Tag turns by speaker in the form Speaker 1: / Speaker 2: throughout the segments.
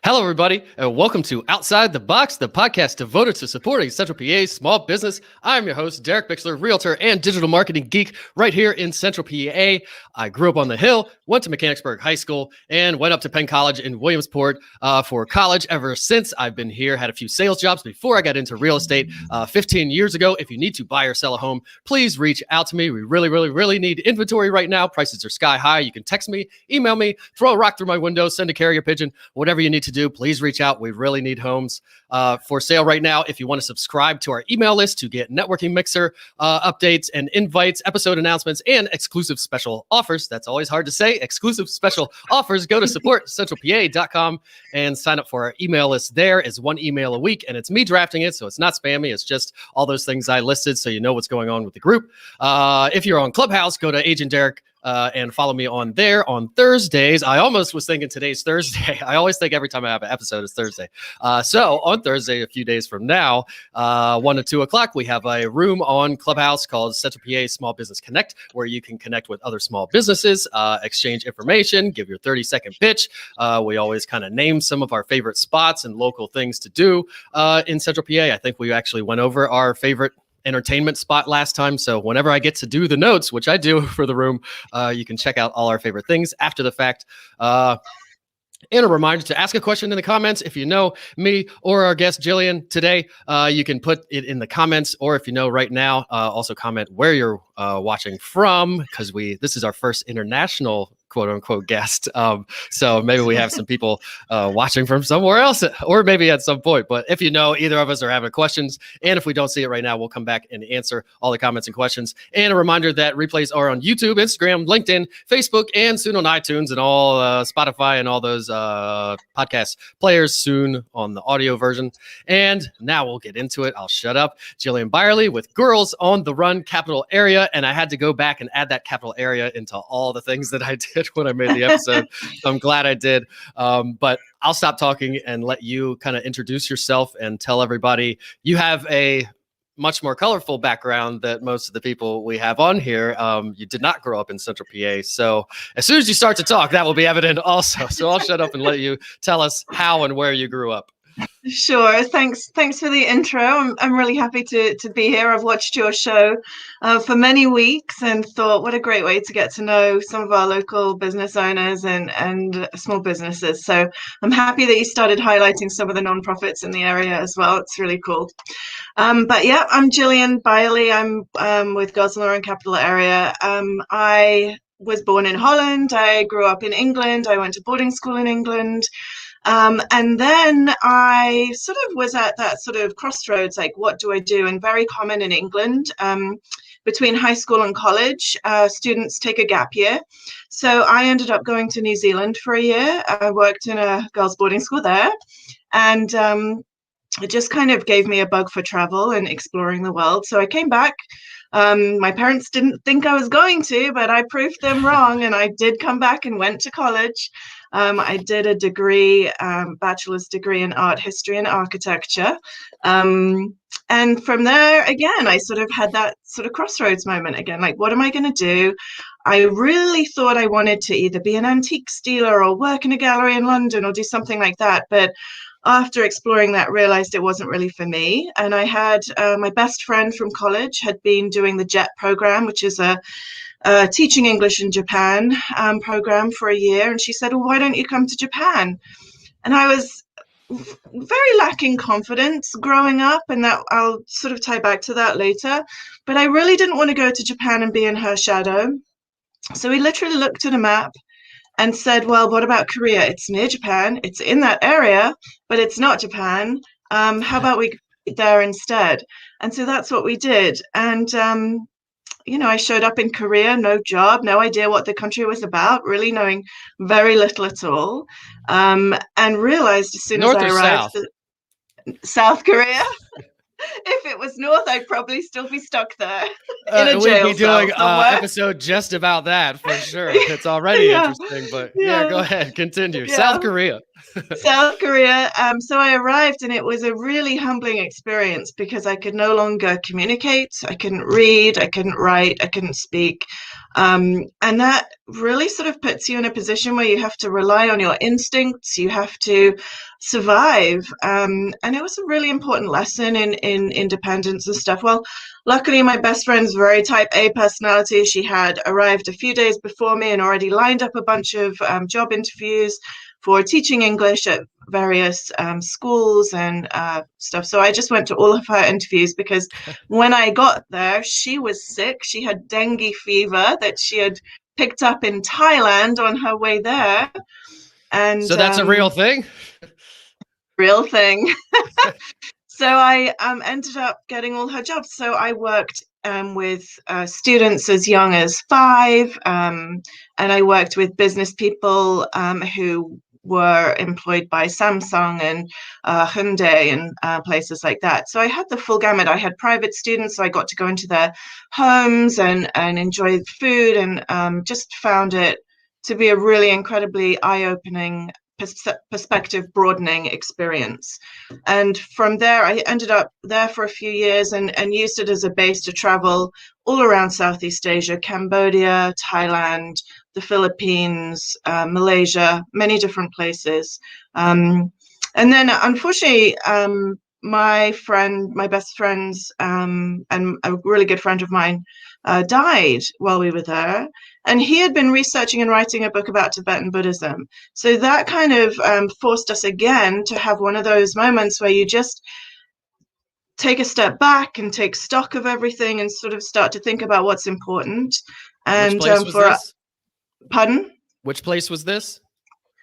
Speaker 1: Hello, everybody, and welcome to Outside the Box, the podcast devoted to supporting Central PA's small business. I'm your host, Derek Bixler, realtor and digital marketing geek right here in Central PA. I grew up on the Hill, went to Mechanicsburg High School, and went up to Penn College in Williamsport for college. Ever since I've been here, had a few sales jobs before I got into real estate 15 years ago. If you need to buy or sell a home, please reach out to me. We really need inventory right now. Prices are sky high. You can text me, email me, throw a rock through my window, send a carrier pigeon, whatever you need to do, please reach out. We really need homes for sale right now. If you want to subscribe to our email list to get networking mixer updates and invites, episode announcements, and exclusive special offers. That's always hard to say. Exclusive special offers. Go to supportcentralpa.com and sign up for our email list. There is one email a week, and it's me drafting it, so it's not spammy. It's just all those things I listed, so you know what's going on with the group. If you're on Clubhouse, go to Agent Derek and follow me on there on Thursdays. I almost was thinking today's Thursday. I always think every time I have an episode is Thursday. So on Thursday, a few days from now, 1 to 2 o'clock, we have a room on Clubhouse called Central PA Small Business Connect, where you can connect with other small businesses, exchange information, give your 30-second pitch. We always kind of name some of our favorite spots and local things to do in Central PA. I think we actually went over our favorite entertainment spot last time. So whenever I get to do the notes, which I do for the room, you can check out all our favorite things after the fact. And a reminder to ask a question in the comments. If you know me or our guest Gillian today, you can put it in the comments, or if you know right now, also comment where you're watching from, because this is our first international quote unquote guest. So maybe we have some people watching from somewhere else, or maybe at some point. But if you know either of us are having questions, and if we don't see it right now, we'll come back and answer all the comments and questions. And a reminder that replays are on YouTube, Instagram, LinkedIn, Facebook, and soon on iTunes and all Spotify and all those podcast players soon on the audio version. And now we'll get into it. I'll shut up. Gillian Byerly with Girls on the Run Capital Area. And I had to go back and add that capital area into all the things that I did when I made the episode. So I'm glad I did. But I'll stop talking and let you kind of introduce yourself and tell everybody you have a much more colorful background than most of the people we have on here. You did not grow up in Central PA. So as soon as you start to talk, that will be evident also. So I'll shut up and let you tell us how and where you grew up.
Speaker 2: Sure. Thanks for the intro. I'm really happy to be here. I've watched your show for many weeks and thought, what a great way to get to know some of our local business owners and small businesses. So I'm happy that you started highlighting some of the nonprofits in the area as well. It's really cool. But yeah, I'm Gillian Byerly. I'm with Girls on the Run Capital Area. I was born in Holland. I grew up in England. I went to boarding school in England. And then I sort of was at that sort of crossroads, like, what do I do? And very common in England, between high school and college, students take a gap year. So I ended up going to New Zealand for a year. I worked in a girls' boarding school there. And it just kind of gave me a bug for travel and exploring the world. So I came back. My parents didn't think I was going to, but I proved them wrong. And I did come back and went to college. I did a degree, bachelor's degree in art history and architecture. And from there, again, I sort of had that sort of crossroads moment again, like, what am I going to do? I really thought I wanted to either be an antiques dealer or work in a gallery in London or do something like that. But after exploring that, realized it wasn't really for me. And I had my best friend from college had been doing the JET program, which is a teaching English in Japan program for a year. And she said, well, why don't you come to Japan? And I was very lacking confidence growing up, and that I'll sort of tie back to that later. But I really didn't want to go to Japan and be in her shadow. So we literally looked at a map and said, well, what about Korea? It's near Japan. It's in that area, but it's not Japan. How about we go there instead? And so that's what we did. And I showed up in Korea, no job, no idea what the country was about, really knowing very little at all, and realized as soon as I arrived, South Korea. If it was north, I'd probably still be stuck there in a jail.
Speaker 1: We'd be doing an episode just about that for sure. It's already interesting, but yeah, go ahead, continue. Yeah. South Korea.
Speaker 2: South Korea. So I arrived, and it was a really humbling experience because I could no longer communicate. I couldn't read. I couldn't write. I couldn't speak. And that really sort of puts you in a position where you have to rely on your instincts, you have to survive. And it was a really important lesson in independence and stuff. Well, luckily, my best friend's very type A personality. She had arrived a few days before me and already lined up a bunch of job interviews for teaching English at various schools and stuff. So I just went to all of her interviews because when I got there, she was sick. She had dengue fever that she had picked up in Thailand on her way there. And
Speaker 1: so that's a real thing?
Speaker 2: Real thing. So I ended up getting all her jobs. So I worked with students as young as 5, and I worked with business people who were employed by Samsung and Hyundai and places like that. So I had the full gamut. I had private students, so I got to go into their homes and enjoy food, and just found it to be a really incredibly eye-opening, perspective broadening experience. And from there, I ended up there for a few years and used it as a base to travel all around Southeast Asia, Cambodia, Thailand, the Philippines, Malaysia, many different places. And then, unfortunately, my best friends, and a really good friend of mine died while we were there. And he had been researching and writing a book about Tibetan Buddhism. So that kind of forced us again to have one of those moments where you just take a step back and take stock of everything and sort of start to think about what's important. And
Speaker 1: which place was this?
Speaker 2: Pardon?
Speaker 1: Which place was this?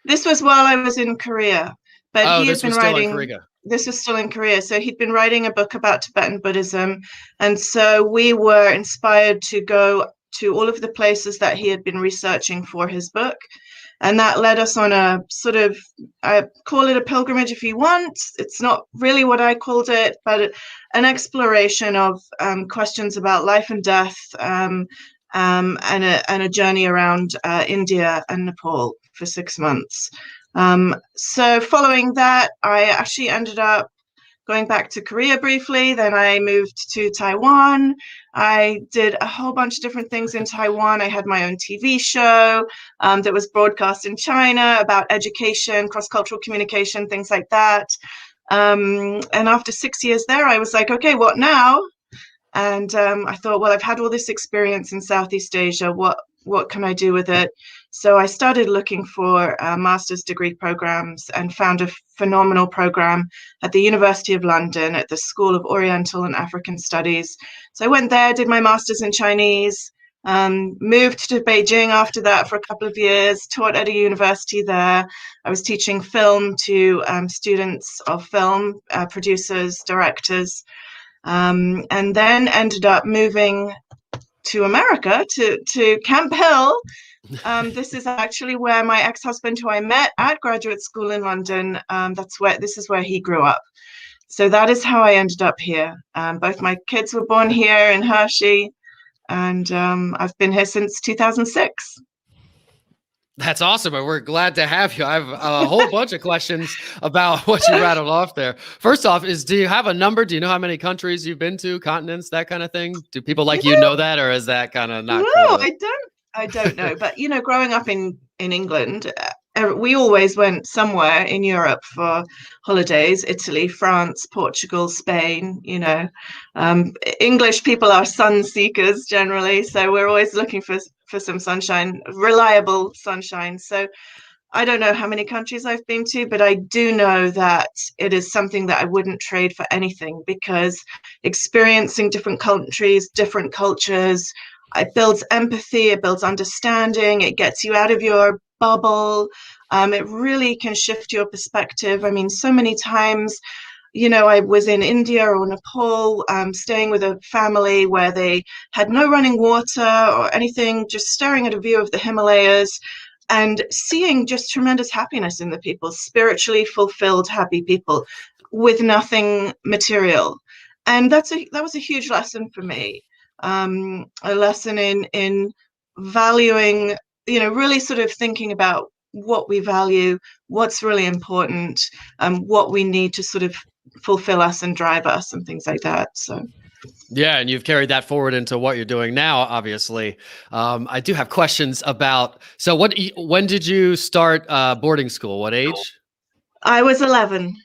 Speaker 2: This was while I was in Korea. But he had been writing. This was still in Korea. So he'd been writing a book about Tibetan Buddhism. And so we were inspired to go to all of the places that he had been researching for his book. And that led us on a sort of, I call it a pilgrimage if you want. It's not really what I called it, but an exploration of questions about life and death, and a journey around India and Nepal for 6 months. So following that, I actually ended up going back to Korea briefly. Then I moved to Taiwan. I did a whole bunch of different things in Taiwan. I had my own TV show that was broadcast in China about education, cross-cultural communication, things like that. And after 6 years there, I was like, okay, what now? And I thought, well, I've had all this experience in Southeast Asia. What can I do with it? So I started looking for master's degree programs and found a phenomenal program at the University of London at the School of Oriental and African Studies. So I went there, did my master's in Chinese, moved to Beijing after that for a couple of years, taught at a university there. I was teaching film to students of film, producers, directors, and then ended up moving to America, to Camp Hill. This is actually where my ex-husband, who I met at graduate school in London, this is where he grew up. So that is how I ended up here. Both my kids were born here in Hershey, and I've been here since 2006.
Speaker 1: That's awesome. And we're glad to have you. I have a whole bunch of questions about what you rattled off there. First off, do you have a number? Do you know how many countries you've been to, continents, that kind of thing? Do people like you know that, or is that kind of not?
Speaker 2: No, I don't know. But, growing up in England, we always went somewhere in Europe for holidays: Italy, France, Portugal, Spain. English people are sun seekers generally, so we're always looking for some sunshine, reliable sunshine. So I don't know how many countries I've been to, but I do know that it is something that I wouldn't trade for anything, because experiencing different countries, different cultures, it builds empathy, it builds understanding, it gets you out of your bubble. It really can shift your perspective. I mean, so many times, I was in India or Nepal, staying with a family where they had no running water or anything, just staring at a view of the Himalayas and seeing just tremendous happiness in the people, spiritually fulfilled, happy people with nothing material. And that was a huge lesson for me. A lesson in valuing, really sort of thinking about what we value, what's really important, what we need to sort of fulfill us and drive us and things like that. So
Speaker 1: Yeah, and you've carried that forward into what you're doing now, obviously. I do have questions about, so when did you start boarding school? What age?
Speaker 2: I was 11.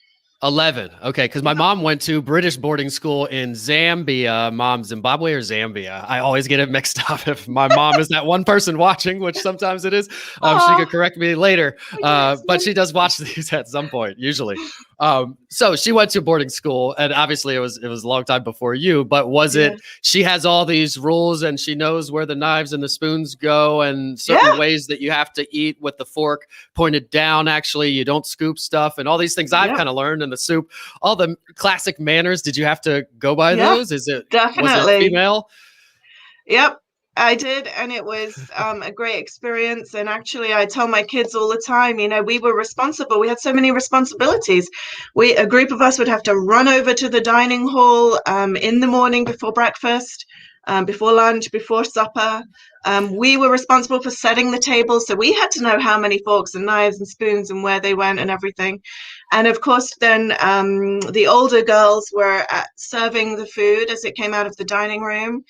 Speaker 1: 11. Okay, because my mom went to British boarding school in Zambia. Mom, Zimbabwe or Zambia? I always get it mixed up. If my mom is that one person watching, which sometimes it is, she could correct me later. But she does watch these at some point, usually. So she went to boarding school, and obviously it was a long time before you. But was it? She has all these rules, and she knows where the knives and the spoons go, and certain ways that you have to eat with the fork pointed down. Actually, you don't scoop stuff, and all these things I've kind of learned in the soup. All the classic manners. Did you have to go by those? Is it
Speaker 2: definitely
Speaker 1: was it female?
Speaker 2: Yep. I did, and it was a great experience. And actually, I tell my kids all the time, we were responsible. We had so many responsibilities. A group of us would have to run over to the dining hall in the morning before breakfast, before lunch, before supper. We were responsible for setting the table, so we had to know how many forks and knives and spoons and where they went and everything. And of course, then the older girls were serving the food as it came out of the dining room,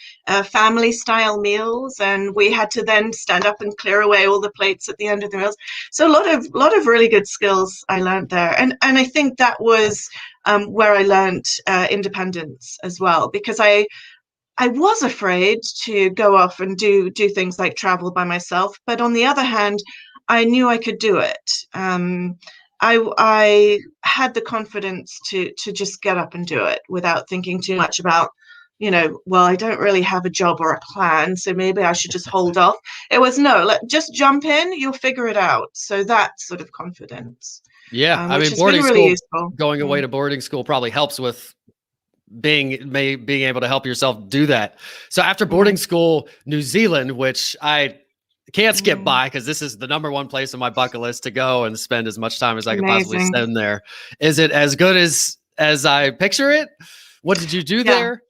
Speaker 2: family-style meals, and we had to then stand up and clear away all the plates at the end of the meals. So a lot of really good skills I learned there, and I think that was where I learned independence as well, because I was afraid to go off and do things like travel by myself, but on the other hand, I knew I could do it. I had the confidence to just get up and do it without thinking too much about, well, I don't really have a job or a plan, so maybe I should just hold off. It was just jump in, you'll figure it out. So that sort of confidence.
Speaker 1: Yeah, I mean, boarding school, really going away to boarding school probably helps with being able to help yourself do that. So after boarding school, New Zealand, which I can't skip by because this is the number one place on my bucket list to go and spend as much time as I could possibly spend there. Is it as good as I picture it? What did you do there?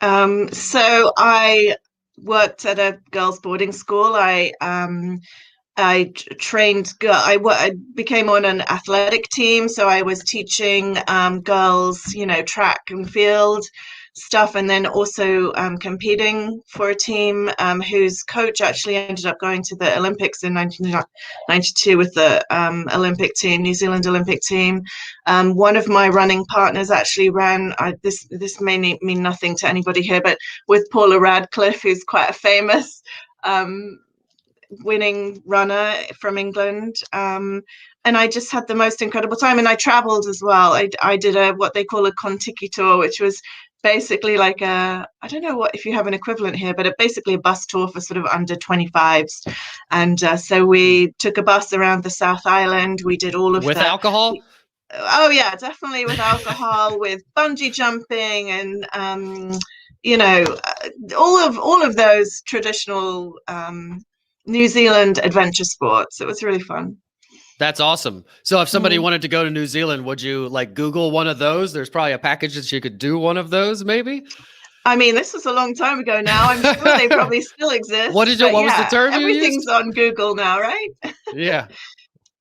Speaker 2: So I worked at a girls' boarding school. I trained I became on an athletic team, so I was teaching girls, track and field stuff, and then also competing for a team whose coach actually ended up going to the Olympics in 1992 with the Olympic team, New Zealand Olympic team. One of my running partners actually ran, this may mean nothing to anybody here, but with Paula Radcliffe, who's quite a famous winning runner from England, and I just had the most incredible time. And I traveled as well. I did what they call a Contiki tour, which was basically like I don't know if you have an equivalent here, but basically a bus tour for sort of under 25s. And so we took a bus around the South Island. We did all of
Speaker 1: with alcohol.
Speaker 2: Oh yeah, definitely with alcohol, with bungee jumping, and all of those traditional New Zealand adventure sports. It was really fun.
Speaker 1: That's awesome. So if somebody wanted to go to New Zealand, would you Google one of those? There's probably a package that you could do one of those, maybe.
Speaker 2: I mean, this was a long time ago now. I'm sure they probably still exist.
Speaker 1: What was the term you used?
Speaker 2: Everything's on Google now, right?
Speaker 1: Yeah.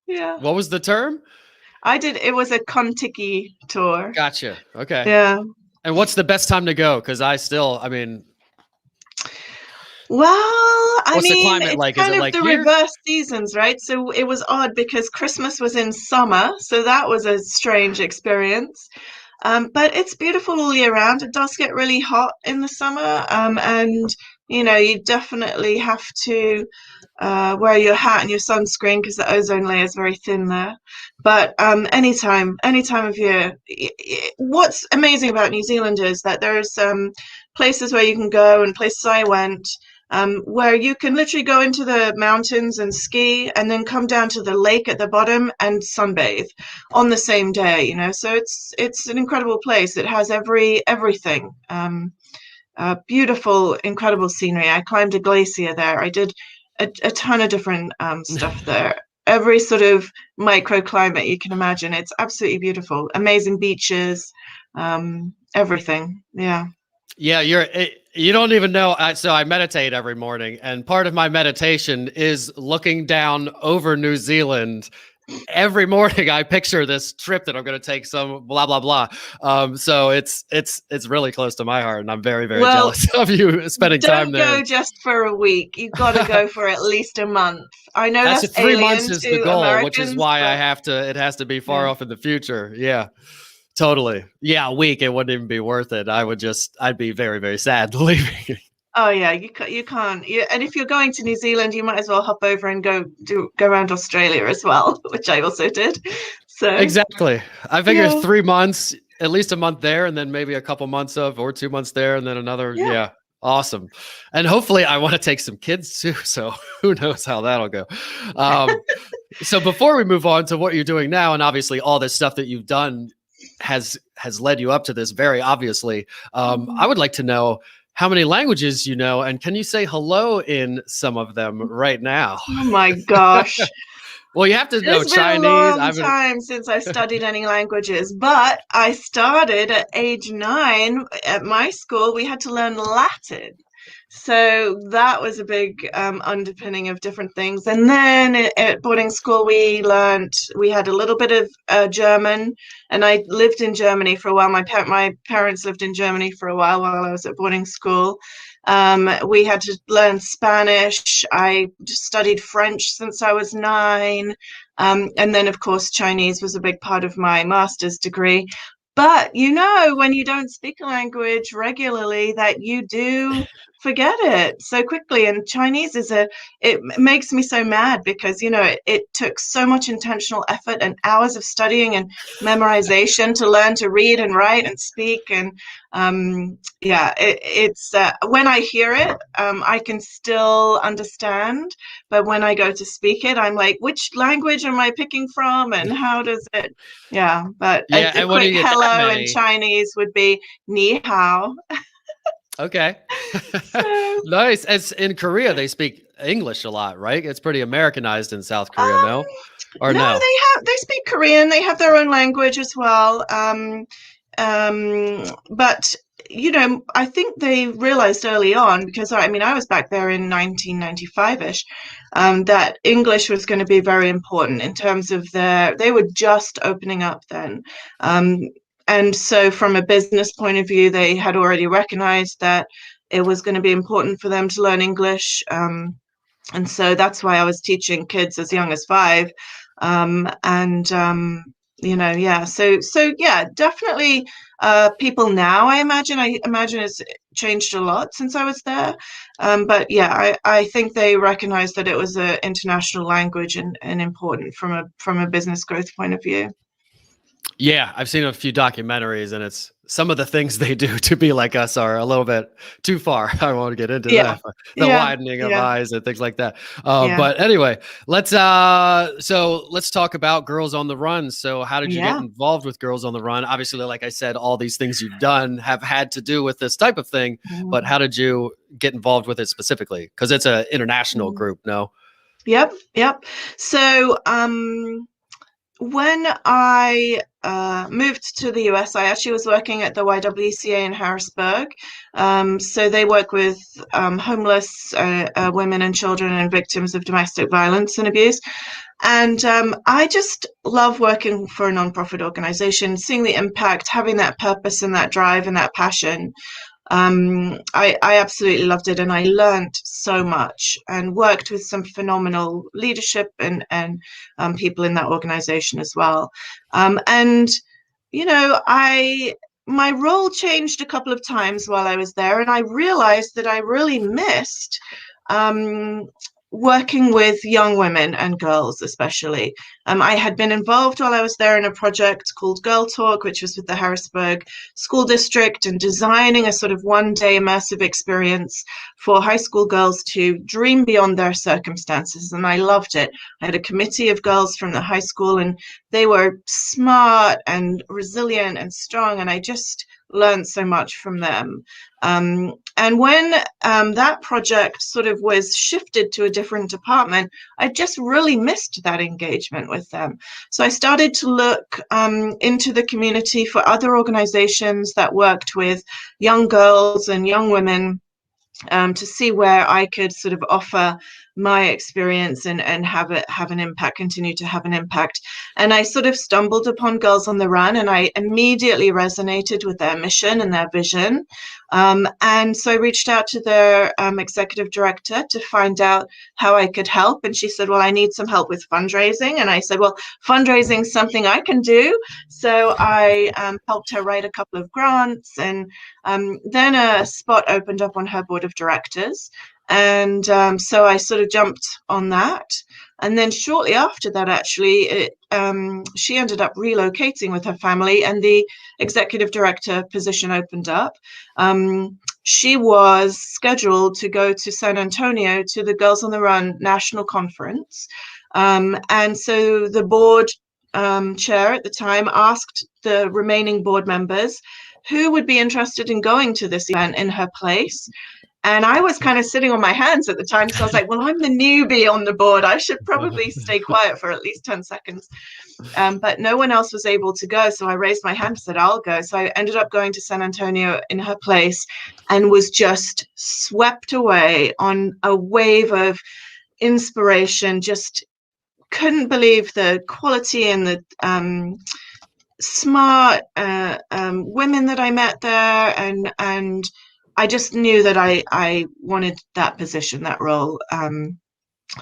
Speaker 2: Yeah.
Speaker 1: What was the term?
Speaker 2: It was a Contiki tour.
Speaker 1: Gotcha. Okay.
Speaker 2: Yeah.
Speaker 1: And what's the best time to go? Because
Speaker 2: well,
Speaker 1: what's the climate like?
Speaker 2: Kind
Speaker 1: is it
Speaker 2: of
Speaker 1: like
Speaker 2: the
Speaker 1: here?
Speaker 2: Reverse seasons, right? So it was odd because Christmas was in summer, so that was a strange experience. But it's beautiful all year round. It does get really hot in the summer, and you definitely have to wear your hat and your sunscreen because the ozone layer is very thin there. But any time of year. What's amazing about New Zealand is that there's places where you can go, and places I went, where you can literally go into the mountains and ski and then come down to the lake at the bottom and sunbathe on the same day, so it's an incredible place. It has everything. Beautiful, incredible scenery. I climbed a glacier there. I did a ton of different stuff there. Every sort of microclimate you can imagine. It's absolutely beautiful. Amazing beaches, everything. Yeah.
Speaker 1: Yeah, you don't even know. So I meditate every morning, and part of my meditation is looking down over New Zealand every morning I picture this trip that I'm going to take, some blah blah blah. So it's really close to my heart, and I'm very very
Speaker 2: Well,
Speaker 1: jealous of you spending time
Speaker 2: don't
Speaker 1: there.
Speaker 2: go just for a week. You've got to go for at least a month. I know
Speaker 1: That's
Speaker 2: that's
Speaker 1: 3 months
Speaker 2: alien
Speaker 1: is the
Speaker 2: to
Speaker 1: goal, which is
Speaker 2: Americans,
Speaker 1: why I
Speaker 2: but
Speaker 1: have to. It has to be far
Speaker 2: yeah.
Speaker 1: off in the future. Yeah, totally. Yeah, a week it wouldn't even be worth it. I'd be very very sad leaving.
Speaker 2: Oh yeah, you can't. And if you're going to New Zealand, you might as well hop over and go around Australia as well, which I also did. So
Speaker 1: Exactly. I figure
Speaker 2: yeah,
Speaker 1: 3 months, at least a month there, and then maybe a couple months or 2 months there, and then another.
Speaker 2: yeah.
Speaker 1: Yeah. Awesome. And hopefully I want to take some kids too. So who knows how that'll go. Um, so before we move on to what you're doing now, and obviously all this stuff that you've done has led you up to this very obviously. I would like to know how many languages you know, and can you say hello in some of them right now?
Speaker 2: Oh my gosh.
Speaker 1: Well, you have to know
Speaker 2: It's been a
Speaker 1: Chinese.
Speaker 2: long time since I've studied any languages, but I started at age 9 at my school. We had to learn Latin. So that was a big underpinning of different things. And then at boarding school, we had a little bit of German, and I lived in Germany for a while. My parents lived in Germany for a while I was at boarding school. We had to learn Spanish. I studied French since I was 9. And then, of course, Chinese was a big part of my master's degree. But when you don't speak a language regularly, that you do forget it so quickly. And Chinese it makes me so mad because, it took so much intentional effort and hours of studying and memorization to learn to read and write and speak. And it's when I hear it, I can still understand. But when I go to speak it, I'm like, which language am I picking from and how does it? Yeah, but
Speaker 1: Yeah,
Speaker 2: a
Speaker 1: and when you
Speaker 2: quick
Speaker 1: get that
Speaker 2: hello in
Speaker 1: many,
Speaker 2: Chinese would be ni hao.
Speaker 1: okay.
Speaker 2: So,
Speaker 1: Nice. As in Korea, they speak English a lot, right? It's pretty Americanized in South Korea,
Speaker 2: um,
Speaker 1: no? Or
Speaker 2: no,
Speaker 1: no?
Speaker 2: they speak Korean. They have their own language as well. But I think they realized early on, because I was back there in 1995-ish, that English was going to be very important in terms of they were just opening up then. And so from a business point of view, they had already recognized that it was going to be important for them to learn English. And so that's why I was teaching kids as young as 5. Yeah. So yeah, definitely people now, I imagine it's changed a lot since I was there. But yeah, I think they recognized that it was an international language and important from a business growth point of view.
Speaker 1: Yeah, I've seen a few documentaries, and it's some of the things they do to be like us are a little bit too far. I won't get into
Speaker 2: Yeah.
Speaker 1: that, but the
Speaker 2: Yeah.
Speaker 1: widening of
Speaker 2: Yeah.
Speaker 1: eyes and things like that.
Speaker 2: Yeah.
Speaker 1: But anyway, let's talk about Girls on the Run. So, how did you get
Speaker 2: Yeah.
Speaker 1: involved with Girls on the Run? Obviously, like I said, all these things you've done have had to do with this type of thing. But how did you get involved with it specifically? Because it's an international group, no?
Speaker 2: Yep. Yep. So, when I moved to the US, I actually was working at the YWCA in Harrisburg. So they work with homeless women and children and victims of domestic violence and abuse. And I just love working for a nonprofit organization, seeing the impact, having that purpose and that drive and that passion. I absolutely loved it, and I learned so much and worked with some phenomenal leadership and people in that organization as well. And my role changed a couple of times while I was there, and I realized that I really missed um, working with young women and girls, especially. I had been involved while I was there in a project called Girl Talk, which was with the Harrisburg School District, and designing a sort of one-day immersive experience for high school girls to dream beyond their circumstances. And I loved it. I had a committee of girls from the high school, and they were smart and resilient and strong, and I just learned so much from them. And when that project sort of was shifted to a different department, I just really missed that engagement with them. So I started to look into the community for other organizations that worked with young girls and young women, to see where I could sort of offer my experience and have an impact, continue to have an impact. And I sort of stumbled upon Girls on the Run, and I immediately resonated with their mission and their vision. And so I reached out to their executive director to find out how I could help. And she said, well, I need some help with fundraising. And I said, well, fundraising is something I can do. So I helped her write a couple of grants, and then a spot opened up on her board of directors. And so I sort of jumped on that. And then shortly after that, actually, she ended up relocating with her family, and the executive director position opened up. She was scheduled to go to San Antonio to the Girls on the Run National Conference. And so the board chair at the time asked the remaining board members who would be interested in going to this event in her place. And I was kind of sitting on my hands at the time, because I was like, well, I'm the newbie on the board. I should probably stay quiet for at least 10 seconds. But no one else was able to go. So I raised my hand and said, I'll go. So I ended up going to San Antonio in her place, and was just swept away on a wave of inspiration. Just couldn't believe the quality and the smart women that I met there. And I just knew that I wanted that position, that role.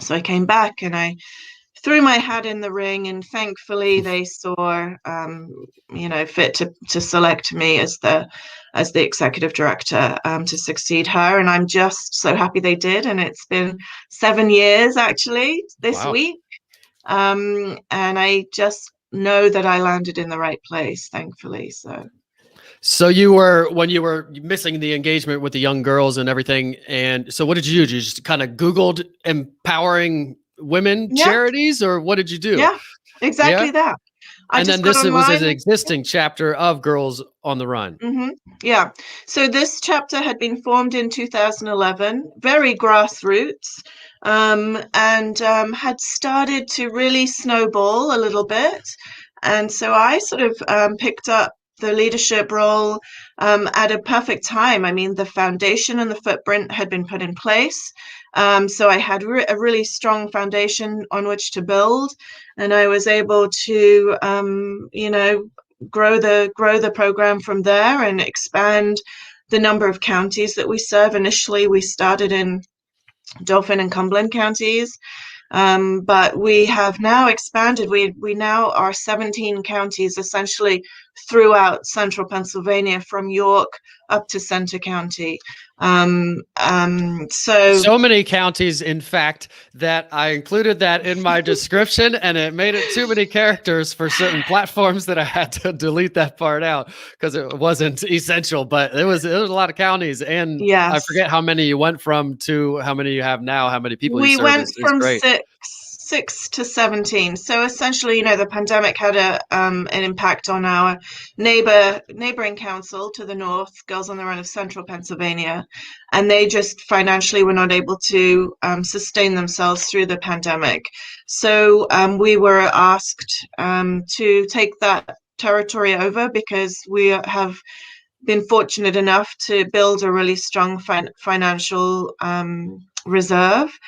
Speaker 2: So I came back and I threw my hat in the ring, and thankfully they saw, fit to select me as the executive director to succeed her. And I'm just so happy they did. And it's been 7 years actually this week. And I just know that I landed in the right place, thankfully. So
Speaker 1: when you were missing the engagement with the young girls and everything, and so what did you do? You just kind of Googled empowering women charities, or what did you do?
Speaker 2: Yeah, exactly that.
Speaker 1: And then this was an existing chapter of Girls on the Run.
Speaker 2: Mm-hmm. Yeah. So this chapter had been formed in 2011, very grassroots, and had started to really snowball a little bit. And so I sort of picked up the leadership role at a perfect time. I mean, the foundation and the footprint had been put in place. So I had a really strong foundation on which to build, and I was able to, grow the program from there and expand the number of counties that we serve. Initially, we started in Dauphin and Cumberland counties. But we have now expanded. We now are 17 counties, essentially throughout central Pennsylvania, from York up to Center County. So
Speaker 1: many counties, in fact, that I included that in my description, and it made it too many characters for certain platforms that I had to delete that part out because it wasn't essential. But it was a lot of counties, and yes. I forget how many you went from to how many you have now, how many people you serve.
Speaker 2: We went from 6 to 17. So essentially, the pandemic had an impact on our neighboring council to the north, Girls on the Run of Central Pennsylvania, and they just financially were not able to sustain themselves through the pandemic. So we were asked to take that territory over, because we have been fortunate enough to build a really strong financial reserve,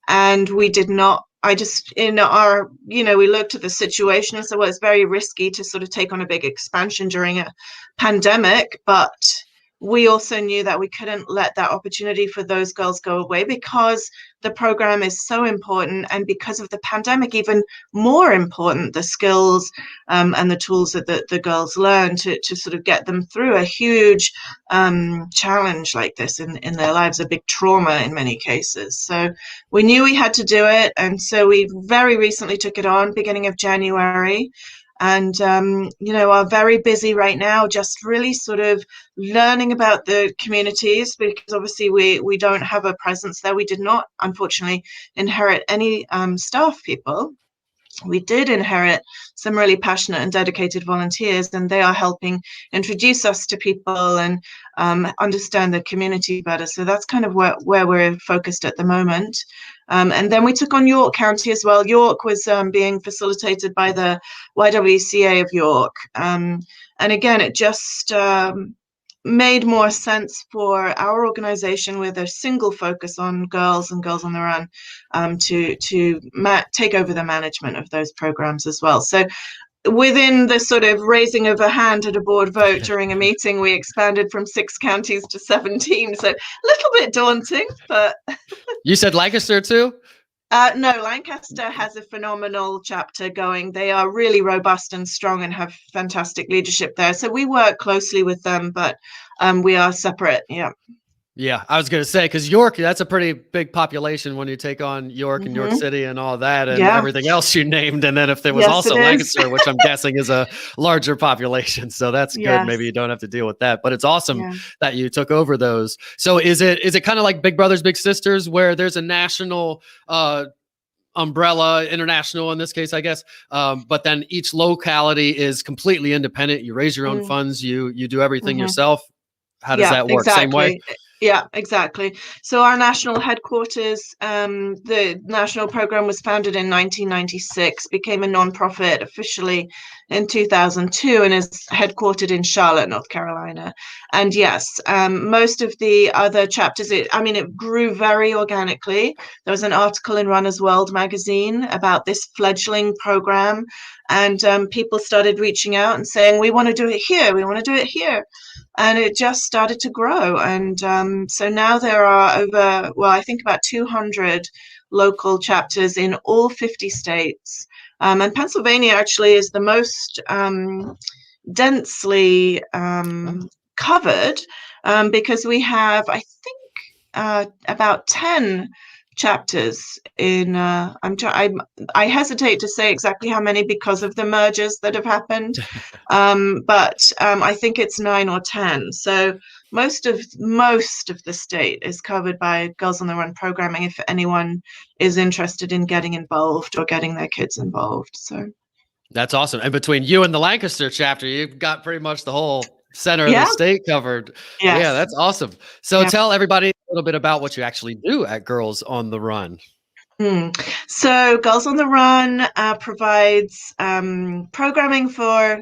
Speaker 2: and we did not. We looked at the situation and said, well, it's very risky to sort of take on a big expansion during a pandemic, but we also knew that we couldn't let that opportunity for those girls go away, because the program is so important, and because of the pandemic, even more important, the skills and the tools that the girls learn to sort of get them through a huge challenge like this in their lives, a big trauma in many cases. So we knew we had to do it, and so we very recently took it on, beginning of January. And, are very busy right now, just really sort of learning about the communities, because obviously we don't have a presence there. We did not, unfortunately, inherit any staff people. We did inherit some really passionate and dedicated volunteers, and they are helping introduce us to people and understand the community better. So that's kind of where we're focused at the moment. And then we took on York County as well. York was being facilitated by the YWCA of York. And again, it just made more sense for our organization with a single focus on girls and Girls on the Run to take over the management of those programs as well. So within the sort of raising of a hand at a board vote during a meeting, we expanded from 6 counties to 17. So a little bit daunting, but...
Speaker 1: You said Lancaster too?
Speaker 2: No, Lancaster has a phenomenal chapter going. They are really robust and strong and have fantastic leadership there. So we work closely with them, but we are separate. Yeah.
Speaker 1: Yeah, I was going to say, because York, that's a pretty big population when you take on York and York City and all that and everything else you named. And then if there was also Lancaster, which I'm guessing is a larger population. So that's good. Maybe you don't have to deal with that. But it's awesome that you took over those. So is it kind of like Big Brothers, Big Sisters, where there's a national umbrella, international in this case, I guess, but then each locality is completely independent. You raise your own funds. You do everything yourself. How does that work?
Speaker 2: Exactly.
Speaker 1: Same way?
Speaker 2: Yeah, exactly. So our national headquarters, the national program was founded in 1996, became a nonprofit officially in 2002, and is headquartered in Charlotte, North Carolina. And yes, most of the other chapters, it grew very organically. There was an article in Runner's World magazine about this fledgling program, and people started reaching out and saying, we want to do it here, we want to do it here. And it just started to grow. And so now there are over, I think about 200 local chapters in all 50 states. And Pennsylvania actually is the most densely covered because we have, I think, about 10 chapters in I hesitate to say exactly how many because of the mergers that have happened, but I think it's 9 or 10. So most of the state is covered by Girls on the Run programming if anyone is interested in getting involved or getting their kids involved. So
Speaker 1: that's awesome. And between you and the Lancaster chapter, you've got pretty much the whole center of the state covered.
Speaker 2: Yes.
Speaker 1: Yeah, that's awesome. So tell everybody a little bit about what you actually do at Girls on the Run.
Speaker 2: So Girls on the Run provides programming for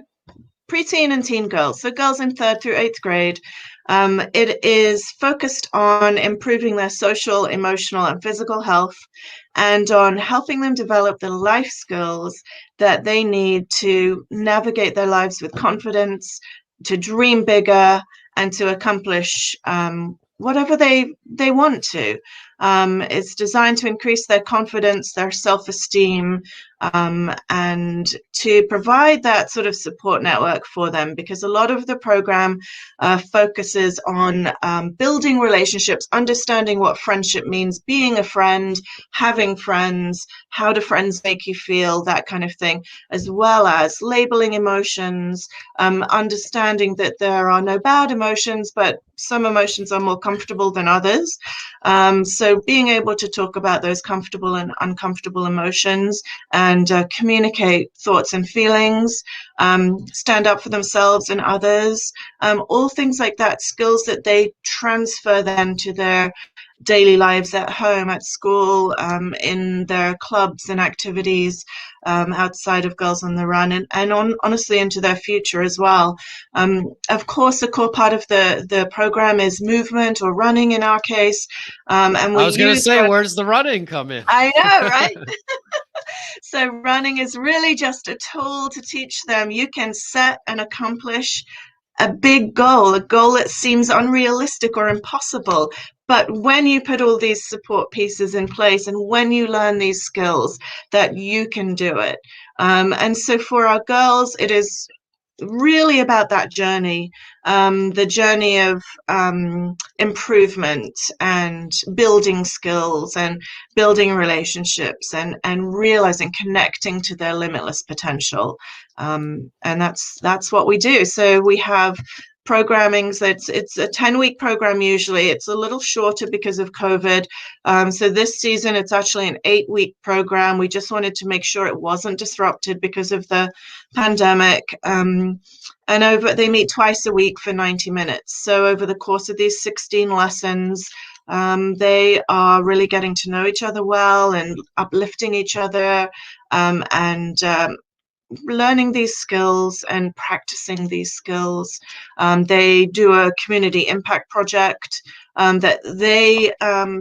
Speaker 2: preteen and teen girls, so girls in 3rd through 8th grade. It is focused on improving their social, emotional, and physical health, and on helping them develop the life skills that they need to navigate their lives with confidence, to dream bigger, and to accomplish whatever they want to. It's designed to increase their confidence, their self-esteem, and to provide that sort of support network for them, because a lot of the program focuses on building relationships, understanding what friendship means, being a friend, having friends, how do friends make you feel, that kind of thing, as well as labeling emotions, understanding that there are no bad emotions, but some emotions are more comfortable than others. So being able to talk about those comfortable and uncomfortable emotions and communicate thoughts and feelings, stand up for themselves and others, all things like that, skills that they transfer then to their daily lives at home, at school, in their clubs and activities outside of Girls on the Run, and honestly into their future as well. Of course, a core part of the program is movement, or running in our case. And I
Speaker 1: was going to say, where does the running come in?
Speaker 2: I know, right? So running is really just a tool to teach them you can set and accomplish a big goal, a goal that seems unrealistic or impossible. But when you put all these support pieces in place, and when you learn these skills, that you can do it. And so for our girls, it is really about that journey, the journey of improvement and building skills and building relationships and realizing, connecting to their limitless potential. And that's what we do. So we have programming. So it's a 10-week program usually. It's a little shorter because of COVID. So this season it's actually an 8-week program. We just wanted to make sure it wasn't disrupted because of the pandemic. And they meet twice a week for 90 minutes. So over the course of these 16 lessons, they are really getting to know each other well and uplifting each other, and learning these skills and practicing these skills. They do a community impact project that they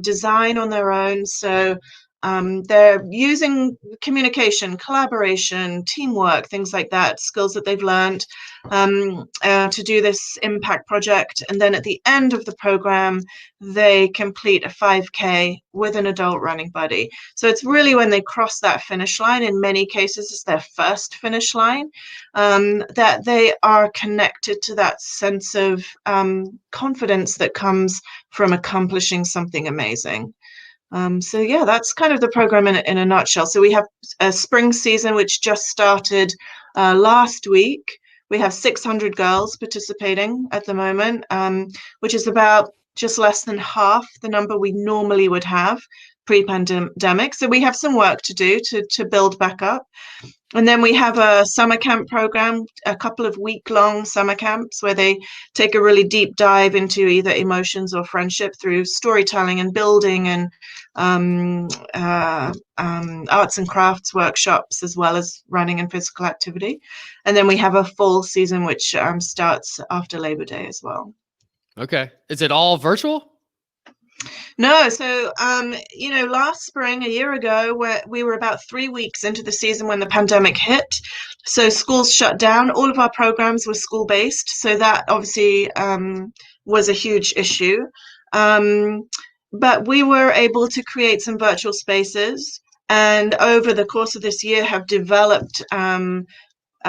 Speaker 2: design on their own. So they're using communication, collaboration, teamwork, things like that, skills that they've learned to do this impact project. And then at the end of the program, they complete a 5K with an adult running buddy. So it's really when they cross that finish line, in many cases it's their first finish line, that they are connected to that sense of confidence that comes from accomplishing something amazing. So yeah, that's kind of the program in a nutshell. So we have a spring season, which just started last week. We have 600 girls participating at the moment, which is about just less than half the number we normally would have pre-pandemic. So we have some work to do to build back up. And then we have a summer camp program, a couple of week-long summer camps where they take a really deep dive into either emotions or friendship through storytelling and building and arts and crafts workshops, as well as running and physical activity. And then we have a fall season, which starts after Labor Day as well.
Speaker 1: Okay. Is it all virtual?
Speaker 2: No, so last spring, a year ago, we were about 3 weeks into the season when the pandemic hit. So schools shut down. All of our programs were school-based, so that obviously was a huge issue. But we were able to create some virtual spaces, and over the course of this year have developed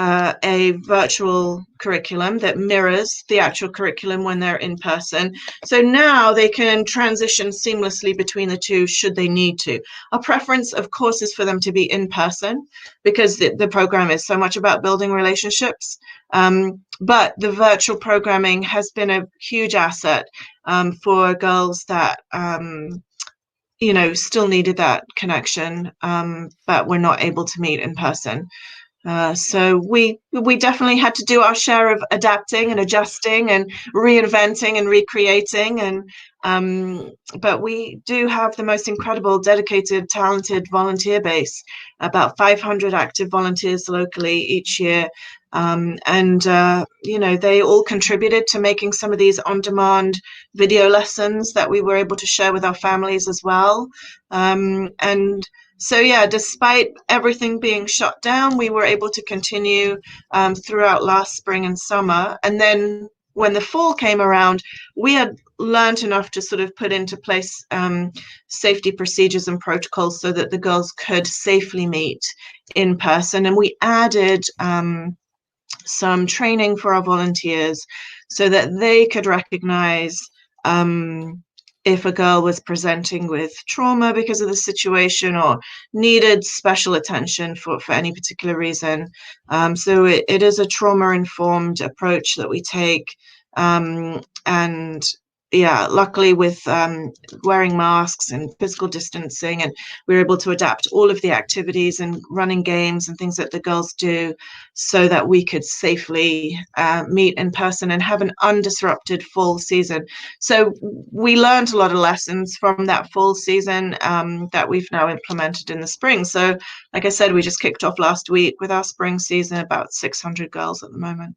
Speaker 2: a virtual curriculum that mirrors the actual curriculum when they're in person. So now they can transition seamlessly between the two should they need to. Our preference, of course, is for them to be in person because the program is so much about building relationships. But the virtual programming has been a huge asset for girls that still needed that connection, but were not able to meet in person. So we definitely had to do our share of adapting and adjusting and reinventing and recreating, but we do have the most incredible, dedicated, talented volunteer base, about 500 active volunteers locally each year. They all contributed to making some of these on-demand video lessons that we were able to share with our families as well. So yeah, despite everything being shut down, we were able to continue throughout last spring and summer. And then when the fall came around, we had learned enough to sort of put into place safety procedures and protocols so that the girls could safely meet in person. And we added some training for our volunteers so that they could recognize if a girl was presenting with trauma because of the situation or needed special attention for any particular reason. So it is a trauma-informed approach that we take. And yeah, luckily with wearing masks and physical distancing, and we were able to adapt all of the activities and running games and things that the girls do so that we could safely meet in person and have an undisrupted fall season. So we learned a lot of lessons from that fall season that we've now implemented in the spring. So like I said, we just kicked off last week with our spring season, about 600 girls at the moment.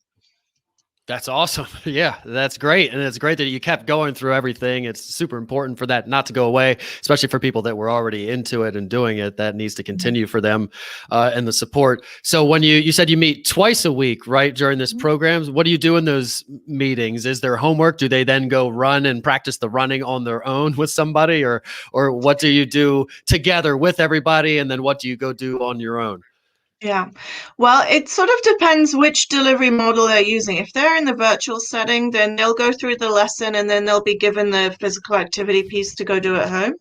Speaker 1: That's awesome. Yeah, that's great. And it's great that you kept going through everything. It's super important for that not to go away, especially for people that were already into it and doing it. That needs to continue for them and the support. So when you said you meet twice a week, right, during this program, what do you do in those meetings? Is there homework? Do they then go run and practice the running on their own with somebody, or what do you do together with everybody? And then what do you go do on your own?
Speaker 2: Yeah, well, it sort of depends which delivery model they're using. If they're in the virtual setting, then they'll go through the lesson and then they'll be given the physical activity piece to go do at home.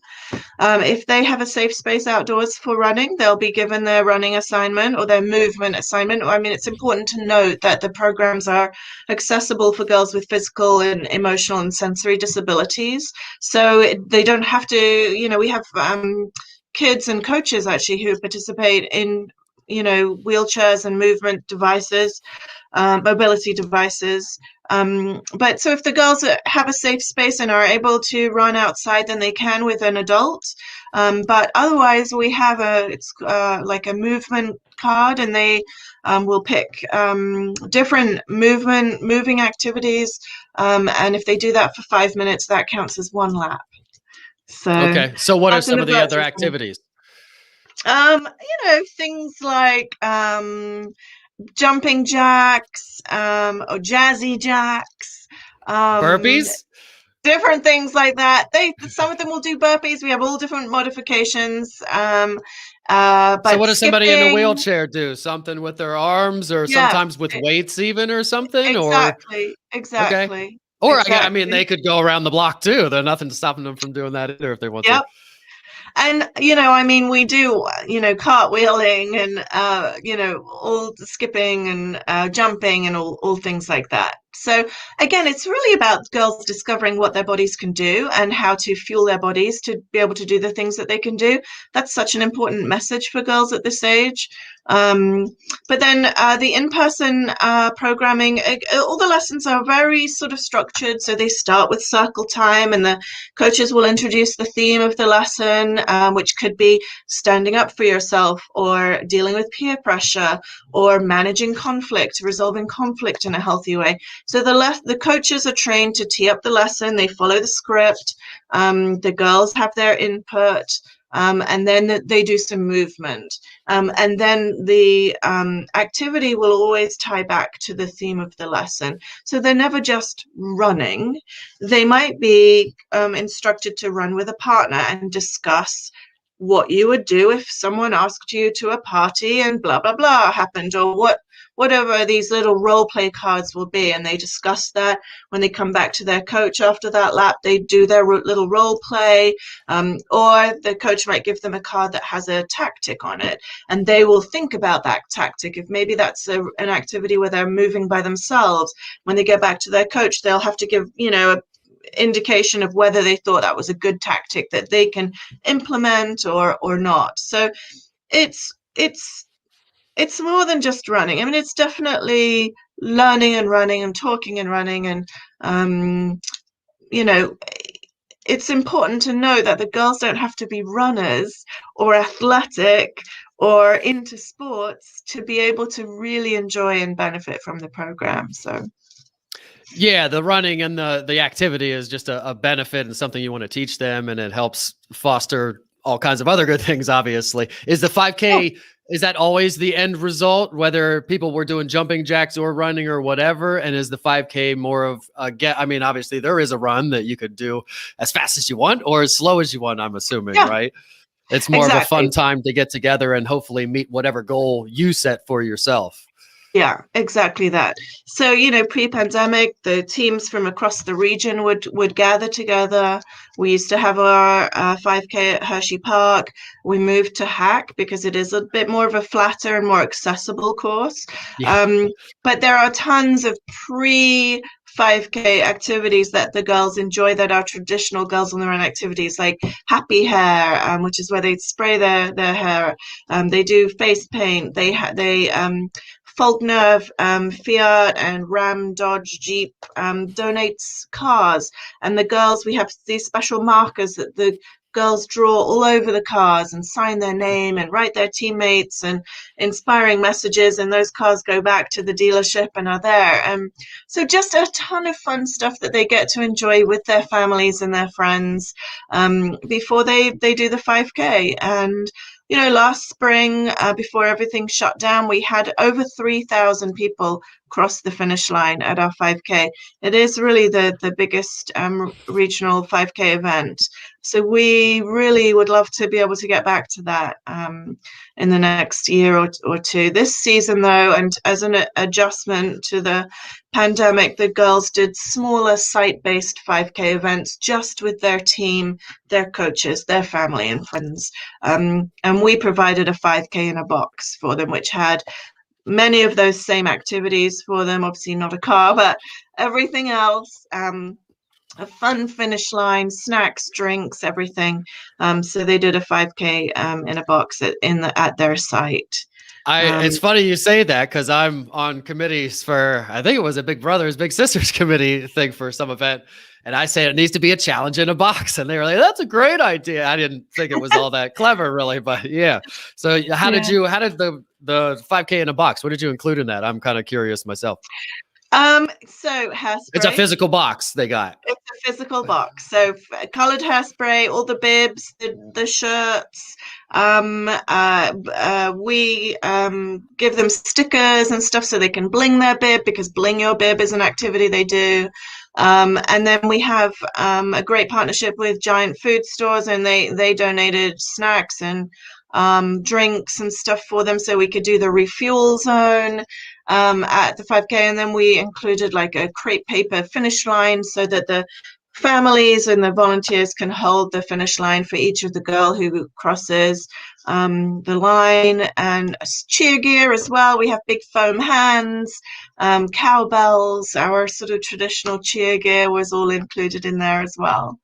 Speaker 2: If they have a safe space outdoors for running, they'll be given their running assignment or their movement assignment. I mean, it's important to note that the programs are accessible for girls with physical and emotional and sensory disabilities. So they don't have to, we have kids and coaches actually who participate in wheelchairs and movement devices, mobility devices. But so if the girls have a safe space and are able to run outside, then they can with an adult. But otherwise, we have it's like a movement card, and they will pick different moving activities. And if they do that for 5 minutes, that counts as one lap. So
Speaker 1: okay. So what are
Speaker 2: that's in
Speaker 1: some
Speaker 2: a
Speaker 1: of the other
Speaker 2: virtual
Speaker 1: activities?
Speaker 2: things like jumping jacks, or jazzy jacks,
Speaker 1: Burpees?
Speaker 2: different things like that. Some of them will do burpees. We have all different modifications.
Speaker 1: So
Speaker 2: But
Speaker 1: what does somebody in a
Speaker 2: skipping,
Speaker 1: wheelchair do? Something with their arms, or
Speaker 2: yeah,
Speaker 1: sometimes with weights even, or something? Or
Speaker 2: exactly,
Speaker 1: okay.
Speaker 2: exactly,
Speaker 1: Or I mean, they
Speaker 2: exactly.
Speaker 1: could go around the block too. There's nothing stopping them from doing that either if they want to.
Speaker 2: Yep. And, I mean, we do, cartwheeling and, all the skipping and jumping and all things like that. So again, it's really about girls discovering what their bodies can do and how to fuel their bodies to be able to do the things that they can do. That's such an important message for girls at this age. Um, but then the in-person programming, all the lessons are very sort of structured. So they start with circle time, and the coaches will introduce the theme of the lesson, which could be standing up for yourself, or dealing with peer pressure, or managing conflict, resolving conflict in a healthy way. So the coaches are trained to tee up the lesson. They follow the script. The girls have their input. And then they do some movement. And then the activity will always tie back to the theme of the lesson. So they're never just running. They might be instructed to run with a partner and discuss what you would do if someone asked you to a party and blah, blah, blah happened, or whatever these little role play cards will be. And they discuss that. When they come back to their coach after that lap, they do their little role play, or the coach might give them a card that has a tactic on it, and they will think about that tactic. If maybe that's an activity where they're moving by themselves, when they get back to their coach, they'll have to give, a indication of whether they thought that was a good tactic that they can implement or not. So it's more than just running. I mean, it's definitely learning and running and talking and running, and it's important to know that the girls don't have to be runners or athletic or into sports to be able to really enjoy and benefit from the program. So
Speaker 1: Yeah, the running and the activity is just a benefit and something you want to teach them, and it helps foster all kinds of other good things, obviously. Is the 5K, is that always the end result, whether people were doing jumping jacks or running or whatever? And is the 5K more of I mean, obviously there is a run that you could do as fast as you want or as slow as you want, I'm assuming,
Speaker 2: yeah,
Speaker 1: right? It's more of a fun
Speaker 2: exactly.
Speaker 1: time to get together and hopefully meet whatever goal you set for yourself.
Speaker 2: Yeah, exactly that. So, pre-pandemic, the teams from across the region would gather together. We used to have our 5K at Hershey Park. We moved to Hack because it is a bit more of a flatter and more accessible course.
Speaker 1: Yeah.
Speaker 2: But there are tons of pre-5K activities that the girls enjoy that are traditional Girls on the Run activities, like happy hair, which is where they spray their hair. They do face paint. They Faulkner, Fiat, and Ram, Dodge, Jeep donates cars. And the girls, we have these special markers that the girls draw all over the cars and sign their name and write their teammates and inspiring messages. And those cars go back to the dealership and are there. So just a ton of fun stuff that they get to enjoy with their families and their friends before they do the 5K. And last spring, before everything shut down, we had over 3,000 people cross the finish line at our 5K. It is really the biggest regional 5K event. So we really would love to be able to get back to that in the next year or two. This season, though, and as an adjustment to the pandemic, the girls did smaller site-based 5K events just with their team, their coaches, their family and friends. And we provided a 5K in a box for them, which had many of those same activities for them, obviously not a car, but everything else, a fun finish line, snacks, drinks, everything. So they did a 5K in a box at their site.
Speaker 1: It's funny you say that because I'm on committees for, I think it was a Big Brothers, Big Sisters committee thing for some event. And I say it needs to be a challenge in a box. And they were like, that's a great idea. I didn't think it was all that clever really, but yeah. So how did the 5K in a box, what did you include in that? I'm kind of curious myself.
Speaker 2: So hairspray.
Speaker 1: It's a physical box they got.
Speaker 2: It's a physical box. So colored hairspray, all the bibs, the shirts. We give them stickers and stuff so they can bling their bib, because bling your bib is an activity they do. And then we have a great partnership with Giant Food Stores, and they donated snacks and drinks and stuff for them, so we could do the refuel zone at the 5K. And then we included like a crepe paper finish line so that the families and the volunteers can hold the finish line for each of the girl who crosses the line. And cheer gear as well. We have big foam hands, cowbells. Our sort of traditional cheer gear was all included in there as well.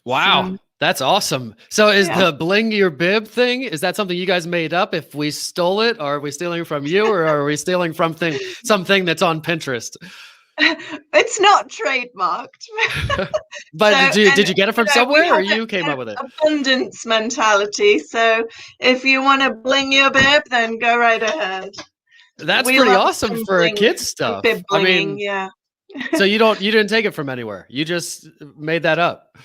Speaker 1: Wow. That's awesome. So is the bling your bib thing, is that something you guys made up? If we stole it, or are we stealing from you, or are we stealing from something that's on Pinterest?
Speaker 2: It's not trademarked.
Speaker 1: But did you get it from somewhere, or you came up with it?
Speaker 2: Abundance mentality. So if you want to bling your bib, then go right ahead.
Speaker 1: That's pretty awesome for kids stuff.
Speaker 2: Bib blinging, yeah.
Speaker 1: So you didn't take it from anywhere. You just made that up.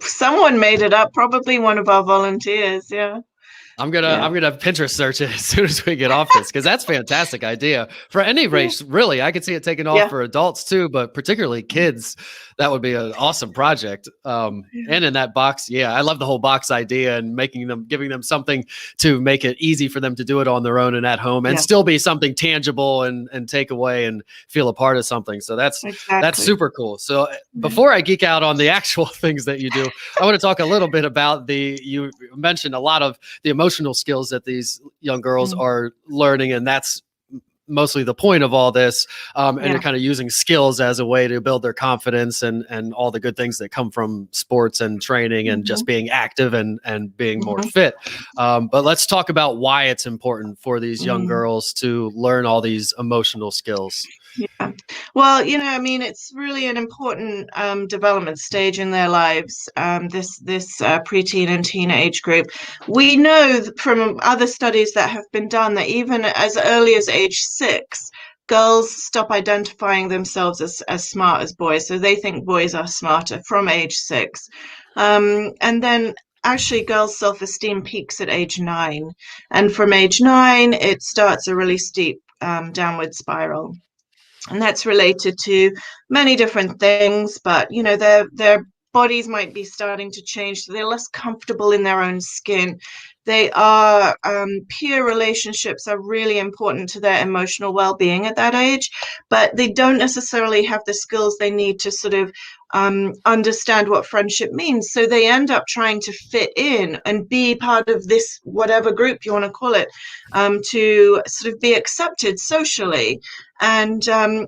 Speaker 2: Someone made it up, probably one of our volunteers. Yeah.
Speaker 1: I'm gonna Pinterest search it as soon as we get off this, because that's a fantastic idea for any race. Really, I could see it taking off for adults too, but particularly kids. That would be an awesome project. And in that box, I love the whole box idea and giving them something to make it easy for them to do it on their own and at home, and still be something tangible and take away and feel a part of something. So that's super cool. So before I geek out on the actual things that you do, I want to talk a little bit about you mentioned a lot of the emotional skills that these young girls are learning, and that's mostly the point of all this. And you're kind of using skills as a way to build their confidence and all the good things that come from sports and training and just being active and being more fit. But let's talk about why it's important for these young girls to learn all these emotional skills.
Speaker 2: Yeah. Well, it's really an important development stage in their lives, this preteen and teenage group. We know from other studies that have been done that even as early as age 6, girls stop identifying themselves as smart as boys. So they think boys are smarter from age 6. And then actually girls' self-esteem peaks at age 9. And from age 9, it starts a really steep downward spiral. And that's related to many different things, but their bodies might be starting to change, so they're less comfortable in their own skin. They are peer relationships are really important to their emotional well-being at that age, but they don't necessarily have the skills they need to sort of understand what friendship means. So they end up trying to fit in and be part of this, whatever group you want to call it, to sort of be accepted socially. And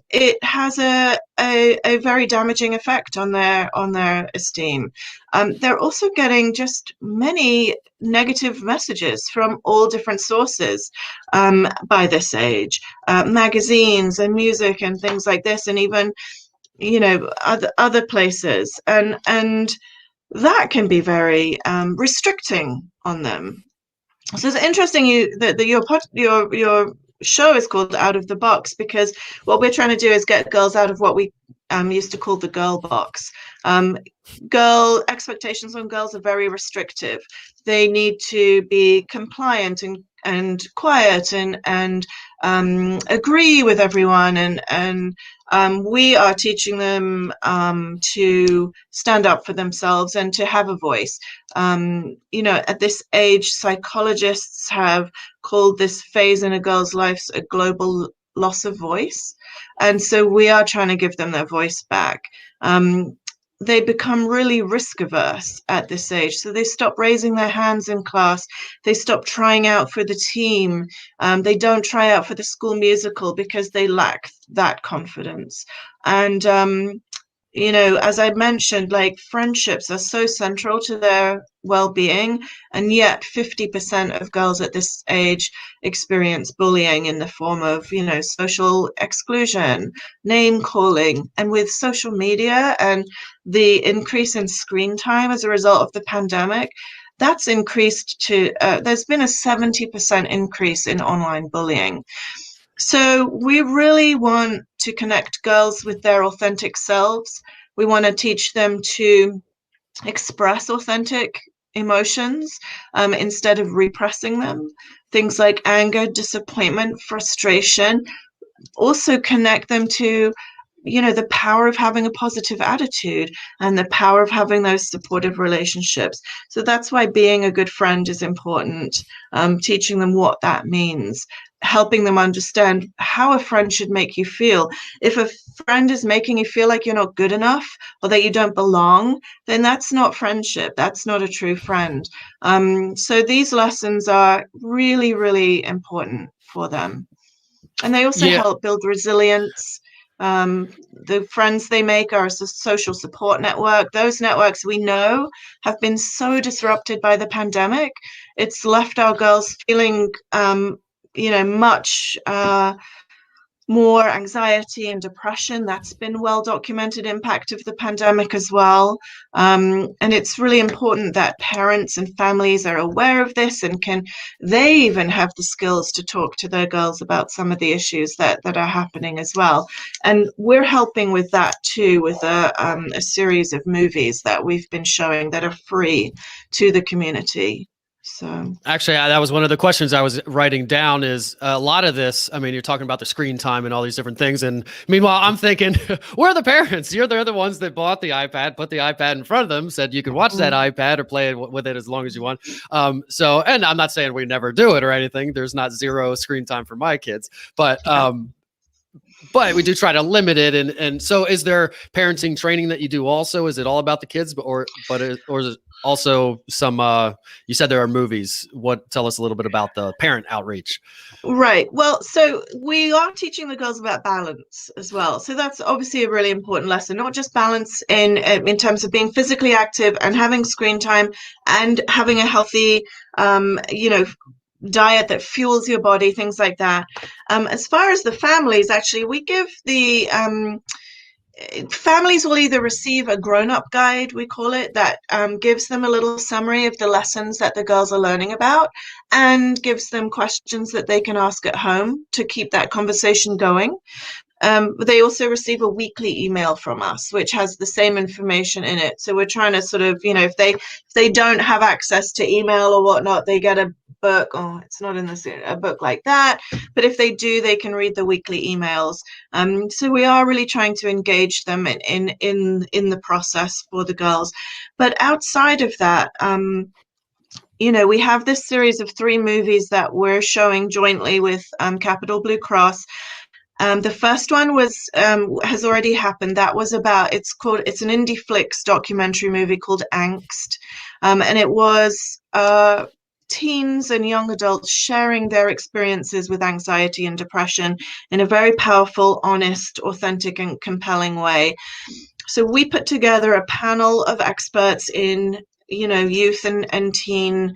Speaker 2: it has a very damaging effect on their esteem. They're also getting just many negative messages from all different sources by this age, magazines and music and things like this, and even other places, and that can be very restricting on them. So it's interesting that your show is called Out of the Box, because what we're trying to do is get girls out of what we used to call the girl box. Girl expectations on girls are very restrictive. They need to be compliant and quiet and agree with everyone, and we are teaching them to stand up for themselves and to have a voice. At this age, psychologists have called this phase in a girl's life a global loss of voice. And so we are trying to give them their voice back. They become really risk averse at this age. So they stop raising their hands in class. They stop trying out for the team. They don't try out for the school musical because they lack that confidence. And as I mentioned, like friendships are so central to their well-being, and yet 50% of girls at this age experience bullying in the form of, social exclusion, name calling. And with social media and the increase in screen time as a result of the pandemic, that's increased to, there's been a 70% increase in online bullying. So we really want to connect girls with their authentic selves. We want to teach them to express authentic emotions instead of repressing them. Things like anger, disappointment, frustration. Also connect them to the power of having a positive attitude and the power of having those supportive relationships. So that's why being a good friend is important, teaching them what that means, helping them understand how a friend should make you feel. If a friend is making you feel like you're not good enough or that you don't belong, then that's not friendship. That's not a true friend. So these lessons are really, really important for them. And they also
Speaker 1: Yeah.
Speaker 2: help build resilience. The friends they make are a social support network. Those networks we know have been so disrupted by the pandemic. It's left our girls feeling, much more anxiety and depression. That's been well documented impact of the pandemic as well. And it's really important that parents and families are aware of this and they even have the skills to talk to their girls about some of the issues that are happening as well. And we're helping with that too, with a series of movies that we've been showing that are free to the community. So
Speaker 1: actually, that was one of the questions I was writing down is a lot of this. I mean, you're talking about the screen time and all these different things. And meanwhile, I'm thinking, where are the parents? They're the ones that bought the iPad, put the iPad in front of them, said you can watch that iPad or play with it as long as you want. And I'm not saying we never do it or anything. There's not zero screen time for my kids, but we do try to limit it. And so is there parenting training that you do also? Is it all about the kids, or is it also some, you said there are movies. Tell us a little bit about the parent outreach.
Speaker 2: Right. Well, so we are teaching the girls about balance as well. So that's obviously a really important lesson, not just balance in terms of being physically active and having screen time and having a healthy, diet that fuels your body, things like that. As far as the families, actually, we give the families will either receive a grown-up guide, we call it, that gives them a little summary of the lessons that the girls are learning about and gives them questions that they can ask at home to keep that conversation going. They also receive a weekly email from us, which has the same information in it. So we're trying to sort of, if they don't have access to email or whatnot, they get a book. Oh, it's not in a book like that. But if they do, they can read the weekly emails. So we are really trying to engage them in the process for the girls. But outside of that, we have this series of 3 movies that we're showing jointly with Capital Blue Cross. The first one has already happened. That was it's an Indie Flix documentary movie called Angst. And it was teens and young adults sharing their experiences with anxiety and depression in a very powerful, honest, authentic, and compelling way. So we put together a panel of experts in youth and teen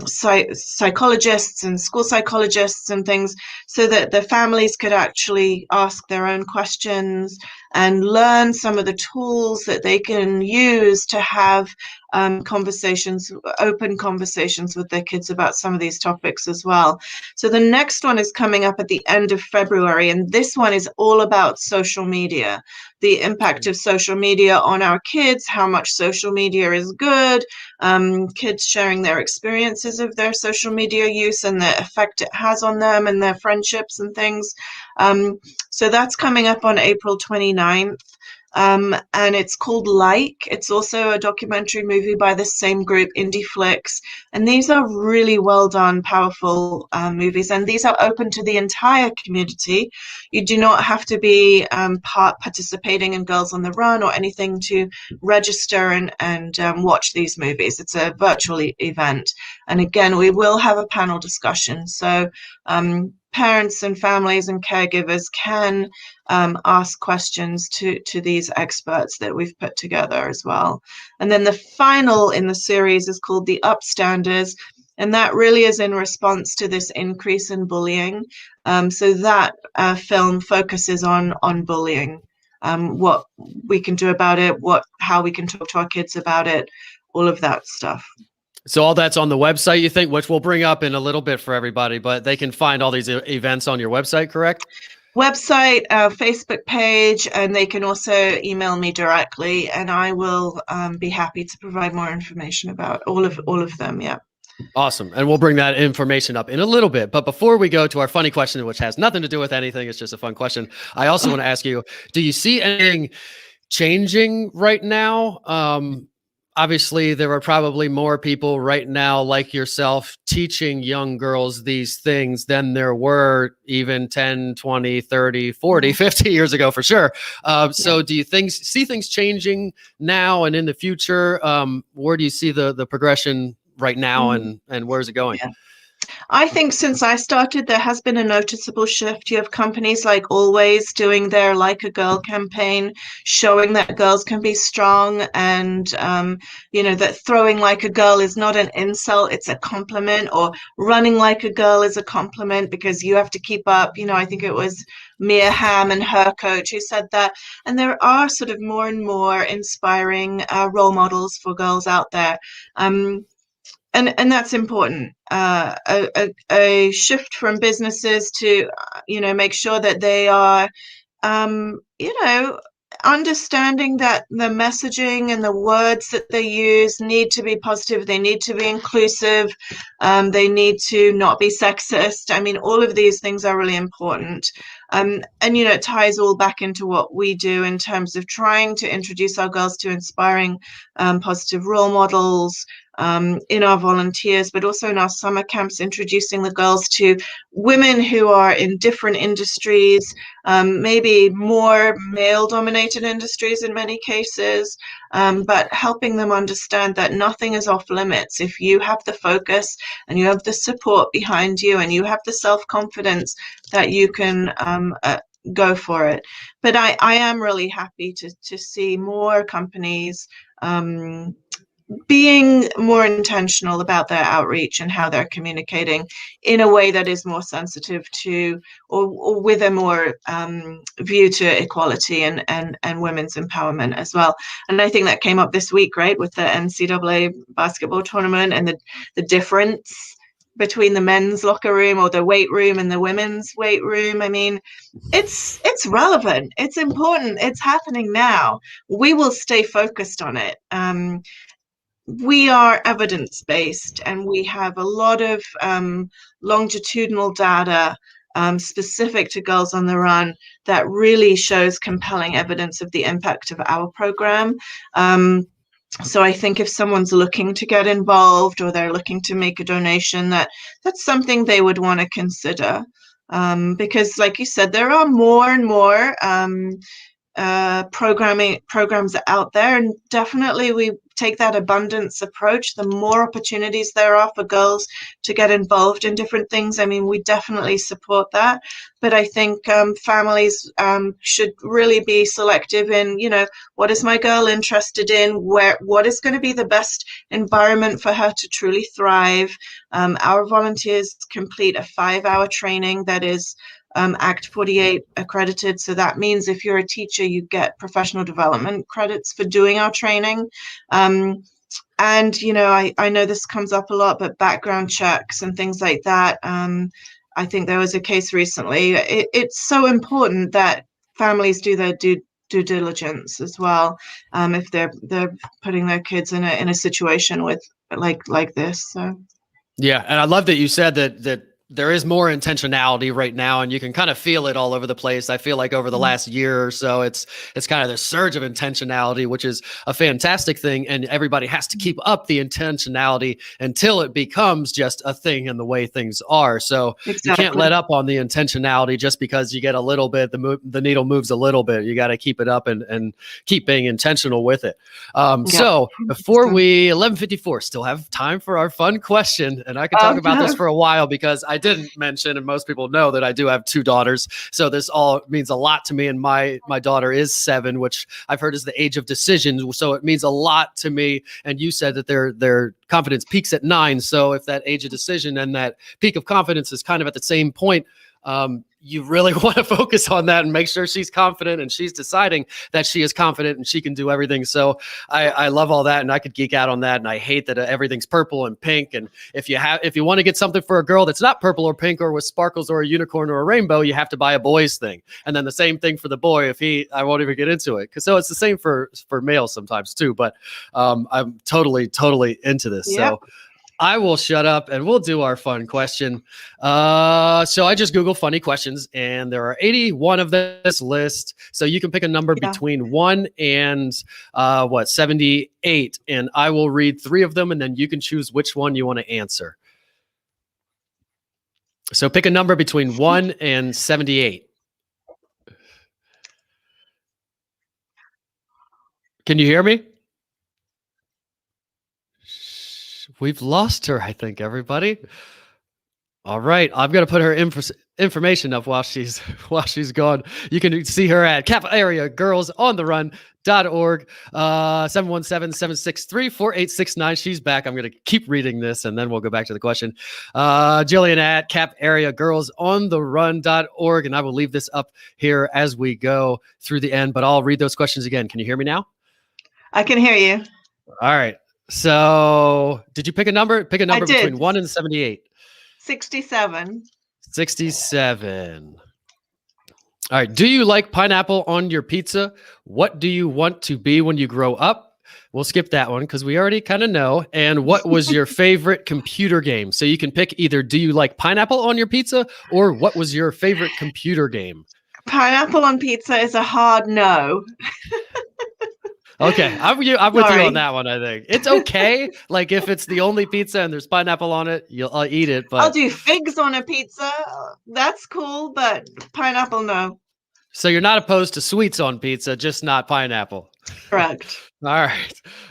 Speaker 2: psychologists and school psychologists and things, so that the families could actually ask their own questions and learn some of the tools that they can use to have open conversations with their kids about some of these topics as well. So the next one is coming up at the end of February, and this one is all about social media, the impact of social media on our kids, how much social media is good, kids sharing their experiences of their social media use and the effect it has on them and their friendships and things. So that's coming up on April 29th. And it's called Like. It's also a documentary movie by the same group, Indie Flix. And these are really well done, powerful movies. And these are open to the entire community. You do not have to be participating in Girls on the Run or anything to register and watch these movies. It's a virtual event. And again, we will have a panel discussion. So parents and families and caregivers can ask questions to these experts that we've put together as well. And then the final in the series is called The Upstanders, and that really is in response to this increase in bullying. So that film focuses on bullying, what we can do about it, how we can talk to our kids about it, all of that stuff.
Speaker 1: So all that's on the website, you think, which we'll bring up in a little bit for everybody, but they can find all these events on your website, correct?
Speaker 2: Website, Facebook page, and they can also email me directly, and I will be happy to provide more information about all of them. Yeah.
Speaker 1: Awesome. And we'll bring that information up in a little bit. But before we go to our funny question, which has nothing to do with anything, it's just a fun question, I also want to ask you, do you see anything changing right now? Obviously, there are probably more people right now like yourself teaching young girls these things than there were even 10, 20, 30, 40, 50 years ago, for sure. So do you see things changing now and in the future? Where do you see the progression right now, and where's it going?
Speaker 2: Yeah. I think since I started, there has been a noticeable shift. You have companies like Always doing their Like a Girl campaign, showing that girls can be strong, and that throwing like a girl is not an insult, it's a compliment, or running like a girl is a compliment because you have to keep up. I think it was Mia Hamm and her coach who said that. And there are sort of more and more inspiring role models for girls out there. And that's important. A shift from businesses to, make sure that they are, understanding that the messaging and the words that they use need to be positive. They need to be inclusive. They need to not be sexist. I mean, all of these things are really important. And, it ties all back into what we do in terms of trying to introduce our girls to inspiring, positive role models, in our volunteers, but also in our summer camps, introducing the girls to women who are in different industries, maybe more male-dominated industries in many cases, but helping them understand that nothing is off limits. If you have the focus and you have the support behind you and you have the self-confidence, that you can go for it. But I am really happy to see more companies being more intentional about their outreach and how they're communicating in a way that is more sensitive to, or with a more view to equality and women's empowerment as well. And I think that came up this week, right, with the NCAA basketball tournament and the difference between the men's locker room or the weight room and the women's weight room. I mean, it's relevant, it's important, it's happening now. We will stay focused on it. We are evidence-based, and we have a lot of longitudinal data specific to Girls on the Run that really shows compelling evidence of the impact of our program. So I think if someone's looking to get involved or they're looking to make a donation, that's something they would want to consider. Because like you said, there are more and more programs out there, and definitely we take that abundance approach. The more opportunities there are for girls to get involved in different things, I mean, we definitely support that. But I think families should really be selective in, what is my girl interested in, what is going to be the best environment for her to truly thrive. Our volunteers complete a 5-hour training that is Act 48 accredited. So that means if you're a teacher, you get professional development credits for doing our training. And, I know this comes up a lot, but background checks and things like that. I think there was a case recently. It's so important that families do their due diligence as well, if they're putting their kids in a situation with like this. So.
Speaker 1: Yeah, and I love that you said that there is more intentionality right now, and you can kind of feel it all over the place. I feel like over the last year or so, it's kind of the surge of intentionality, which is a fantastic thing. And everybody has to keep up the intentionality until it becomes just a thing in the way things are. So
Speaker 2: Exactly.
Speaker 1: You can't let up on the intentionality just because you get a little bit, the needle moves a little bit. You got to keep it up and keep being intentional with it. So before we 11:54, still have time for our fun question. And I could talk about this for a while because I didn't mention, and most people know that I do have 2 daughters. So this all means a lot to me. And my daughter is 7, which I've heard is the age of decision. So it means a lot to me. And you said that their confidence peaks at 9. So if that age of decision and that peak of confidence is kind of at the same point, you really want to focus on that and make sure she's confident and she's deciding that she is confident and she can do everything. So I love all that, and I could geek out on that. And I hate that everything's purple and pink. And if you want to get something for a girl that's not purple or pink or with sparkles or a unicorn or a rainbow, you have to buy a boy's thing. And then the same thing for the boy. I won't even get into it. So it's the same for males sometimes too. But I'm totally into this.
Speaker 2: Yep.
Speaker 1: So I will shut up and we'll do our fun question. So I just Googled funny questions, and there are 81 of this list. So you can pick a number between 1 and 78. And I will read 3 of them, and then you can choose which one you want to answer. So pick a number between 1 and 78. Can you hear me? We've lost her, I think, everybody. All right, I'm going to put her information up while she's gone. You can see her at Cap Area Girls on the Run.org, 717-763-4869. She's back. I'm going to keep reading this, and then we'll go back to the question. Gillian at Cap Area Girls on the Run.org, and I will leave this up here as we go through the end, but I'll read those questions again. Can you hear me now?
Speaker 2: I can hear you.
Speaker 1: All right. So did you pick a number? Pick a number between 1 and 78.
Speaker 2: 67.
Speaker 1: 67. All right. Do you like pineapple on your pizza? What do you want to be when you grow up? We'll skip that one because we already kind of know. And what was your favorite computer game? So you can pick either do you like pineapple on your pizza, or what was your favorite computer game?
Speaker 2: Pineapple on pizza is a hard no.
Speaker 1: Okay, I'm with you on that one. I think it's okay. Like if it's the only pizza and there's pineapple on it, I'll eat it. But
Speaker 2: I'll do figs on a pizza. That's cool, but pineapple, no.
Speaker 1: So you're not opposed to sweets on pizza, just not pineapple.
Speaker 2: Correct.
Speaker 1: All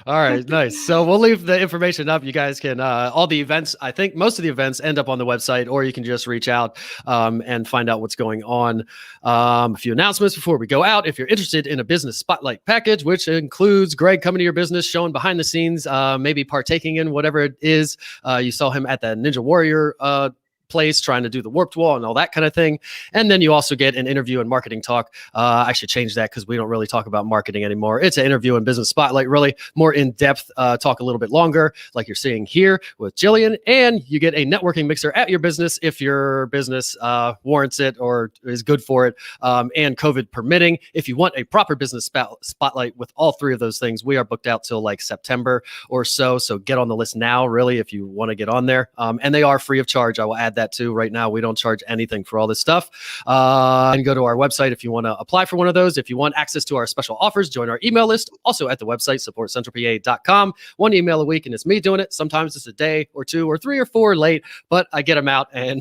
Speaker 1: right, nice. So we'll leave the information up. You guys can all the events. I think most of the events end up on the website, or you can just reach out and find out what's going on. A few announcements before we go out. If you're interested in a business spotlight package, which includes Greg coming to your business, showing behind the scenes, maybe partaking in whatever it is. You saw him at the Ninja Warrior place trying to do the warped wall and all that kind of thing. And then you also get an interview and marketing talk. I should change that because we don't really talk about marketing anymore. It's an interview and business spotlight, really more in depth, talk a little bit longer, like you're seeing here with Gillian. And you get a networking mixer at your business if your business warrants it or is good for it, and COVID permitting. If you want a proper business spotlight with all 3 of those things, we are booked out till like September or so. So get on the list now, really, if you want to get on there. And they are free of charge. I will add that too. Right now, we don't charge anything for all this stuff. And go to our website if you want to apply for one of those. If you want access to our special offers, join our email list. Also at the website, supportcentralpa.com. 1 email a week, and it's me doing it. Sometimes it's a day or 2 or 3 or 4 late, but I get them out and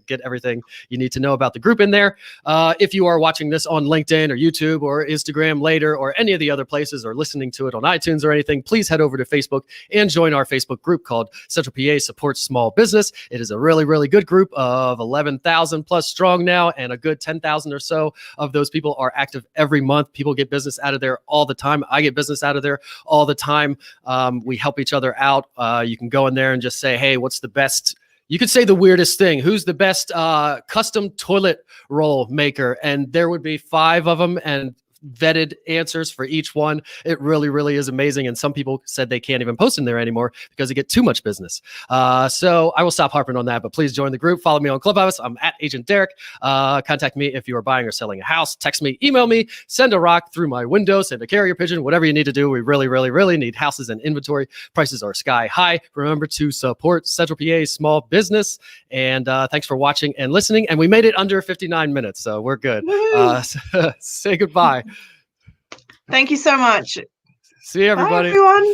Speaker 1: get everything you need to know about the group in there. If you are watching this on LinkedIn or YouTube or Instagram later or any of the other places, or listening to it on iTunes or anything, please head over to Facebook and join our Facebook group called Central PA Supports Small Business. It is a really, really good group of 11,000 plus strong now, and a good 10,000 or so of those people are active every month. People get business out of there all the time. I get business out of there all the time. We help each other out. You can go in there and just say, hey, what's the best? You could say the weirdest thing. Who's the best custom toilet roll maker? And there would be 5 of them, and vetted answers for each one. It really, really is amazing. And some people said they can't even post in there anymore because they get too much business. So I will stop harping on that, but please join the group. Follow me on Clubhouse. I'm at Agent Derek. Contact me if you are buying or selling a house. Text me, email me, send a rock through my window, send a carrier pigeon, whatever you need to do. We really, really, really need houses and inventory. Prices are sky high. Remember to support Central PA's small business. And thanks for watching and listening. And we made it under 59 minutes, so we're good. Say goodbye.
Speaker 2: Thank you so much.
Speaker 1: See you, everybody.
Speaker 2: Bye, everyone.